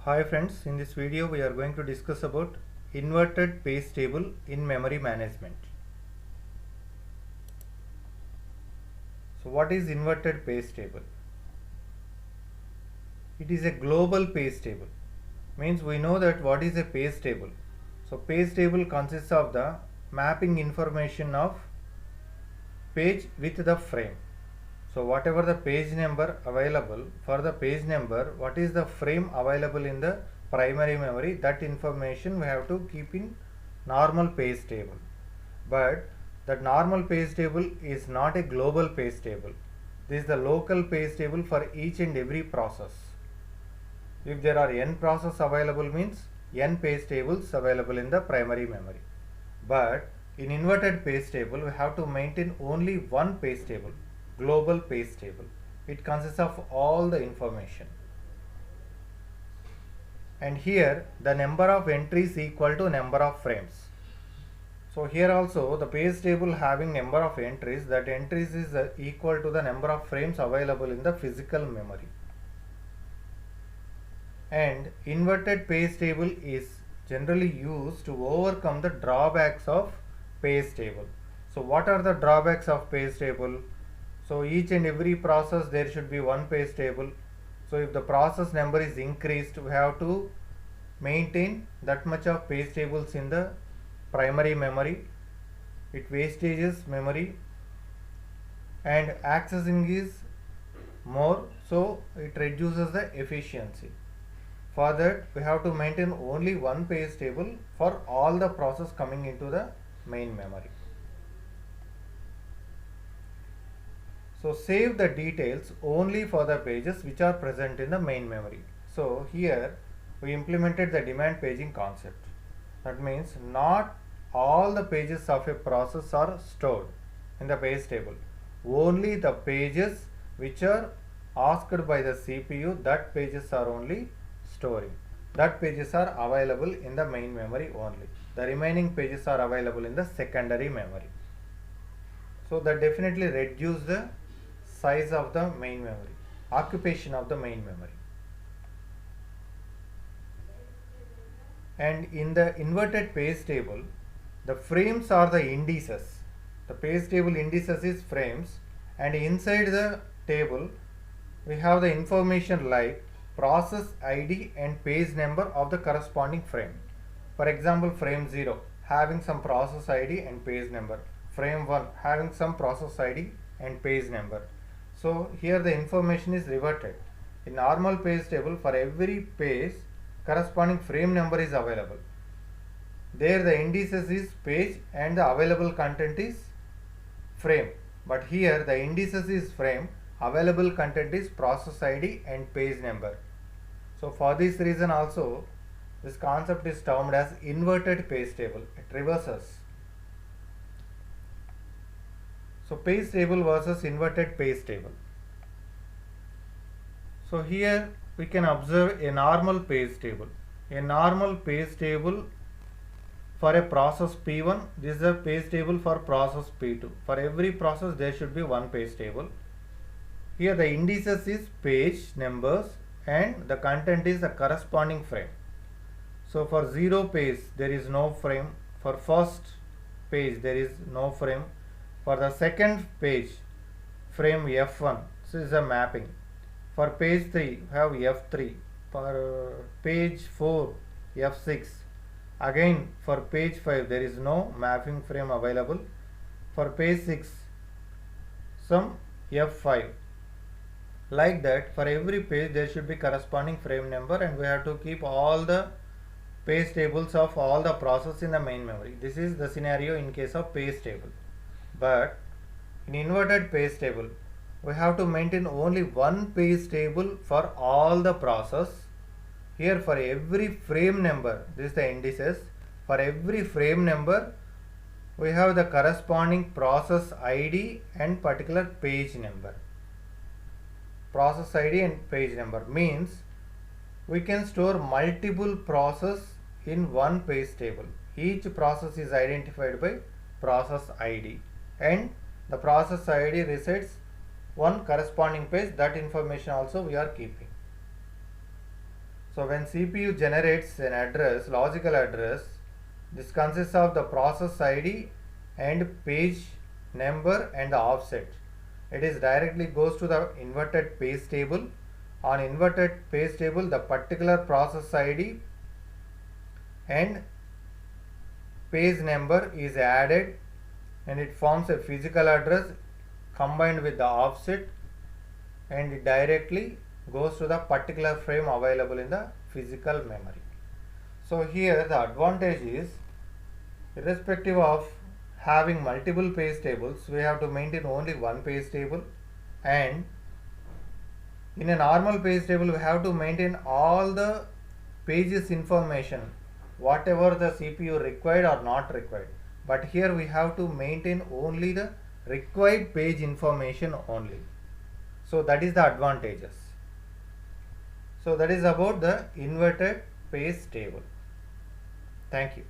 Hi friends, in this video we are going to discuss about inverted page table in memory management. So what is inverted page table? It is a global page table. Means we know that what is a page table. So page table consists of the mapping information of page with the frame. So whatever the page number available, for the page number, what is the frame available in the primary memory, that information we have to keep in normal page table. But that normal page table is not a global page table. This is the local page table for each and every process. If there are n processes available, means n page tables available in the primary memory. But in inverted page table, we have to maintain only one page table, global page table. It consists of all the information. And here the number of entries equal to number of frames. So here also the page table having number of entries, that entries is equal to the number of frames available in the physical memory. And inverted page table is generally used to overcome the drawbacks of page table. So what are the drawbacks of page table? So each and every process there should be one page table. So if the process number is increased, we have to maintain that much of page tables in the primary memory. It wastages memory and accessing is more, so it reduces the efficiency. For that we have to maintain only one page table for all the process coming into the main memory. So save the details only for the pages which are present in the main memory. So here we implemented the demand paging concept. That means not all the pages of a process are stored in the page table. Only the pages which are asked by the CPU, that pages are only storing. That pages are available in the main memory only. The remaining pages are available in the secondary memory. So that definitely reduce the size of the main memory, occupation of the main memory. And in the inverted page table, the frames are the indices. The page table indices is frames, and inside the table we have the information like process ID and page number of the corresponding frame. For example, frame 0 having some process ID and page number, frame 1 having some process ID and page number. So here the information is reverted. In normal page table, for every page corresponding frame number is available. There the indices is page and the available content is frame. But here the indices is frame, available content is process ID and page number. So for this reason also this concept is termed as inverted page table. It reverses. So page table versus inverted page table. So here we can observe a normal page table. A normal page table for a process P1, this is a page table for process P2. For every process there should be one page table. Here the indices is page numbers and the content is the corresponding frame. So for 0 page there is no frame. For first page there is no frame. For the second page, frame F1, this is a mapping. For page 3 we have F3. For page 4 F6. Again for page 5 there is no mapping frame available. For page 6 some F5. Like that, for every page there should be corresponding frame number, and we have to keep all the page tables of all the process in the main memory. This is the scenario in case of page table. But in inverted page table we have to maintain only one page table for all the process. Here for every frame number, this is the indices, for every frame number we have the corresponding process ID and particular page number. Process ID and page number means we can store multiple process in one page table. Each process is identified by process ID, and the process ID resides one corresponding page. That information also we are keeping. So when CPU generates an address, logical address, this consists of the process ID and page number and the offset. It is directly goes to the inverted page table. On inverted page table, the particular process ID and page number is added and it forms a physical address combined with the offset, and it directly goes to the particular frame available in the physical memory. So here the advantage is, irrespective of having multiple page tables, we have to maintain only one page table, and in a normal page table we have to maintain all the pages information, whatever the CPU required or not required. But here we have to maintain only the required page information only. So that is the advantages. So that is about the inverted page table. Thank you.